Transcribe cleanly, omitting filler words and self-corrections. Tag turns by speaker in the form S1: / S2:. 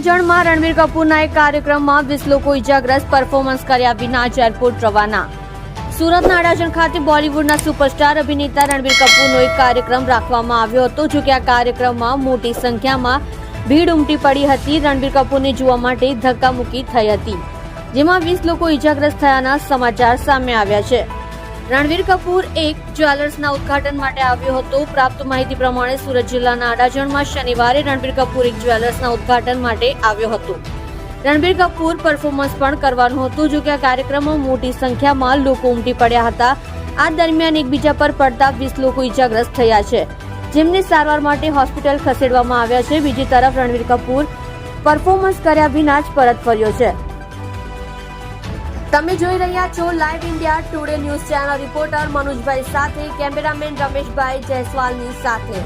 S1: અડાજણમાં રણબીર કપૂરના એક કાર્યક્રમમાં 20 લોકો ઇજાગ્રસ્ત, પરફોર્મન્સ કર્યા વિના જ એરપોર્ટ રવાના। સુરતના અડાજણ ખાતે બોલિવૂડના સુપરસ્ટાર અભિનેતા રણબીર કપૂરનો એક કાર્યક્રમ રાખવામાં આવ્યો હતો। જો કે આ કાર્યક્રમમાં મોટી સંખ્યામાં ભીડ ઉમટી પડી હતી। રણબીર કપૂરને જોવા માટે ધક્કામુક્કી થઈ હતી, જેમાં 20 લોકો ઇજાગ્રસ્ત થયાના સમાચાર સામે આવ્યા છે। રણબીર કપૂર એક જ્વેલર્સના ઉદ્ઘાટન માટે આવ્યો હતો। પ્રાપ્ત માહિતી પ્રમાણે સુરત જિલ્લાના અડાજણમાં શનિવારે રણબીર કપૂર એક જ્વેલર્સના ઉદ્ઘાટન માટે આવ્યો હતો। રણબીર કપૂર પરફોર્મન્સ પણ કરવાનું હતું। જો કે આ કાર્યક્રમમાં મોટી સંખ્યામાં લોકો ઉમટી પડ્યા હતા। આ દરમિયાન એકબીજા પર પડતા 20 લોકો ઇજાગ્રસ્ત થયા છે, જેમને સારવાર માટે હોસ્પિટલ ખસેડવામાં આવ્યા છે। બીજી તરફ રણબીર કપૂર પરફોર્મન્સ કર્યા વિના જ પરત ફર્યો છે। તમે જોઈ રહ્યા છો live India Today news channel. Reporter મનોજભાઈ સાથે, કેમેરામેન રમેશભાઈ જયસ્વાલની સાથે।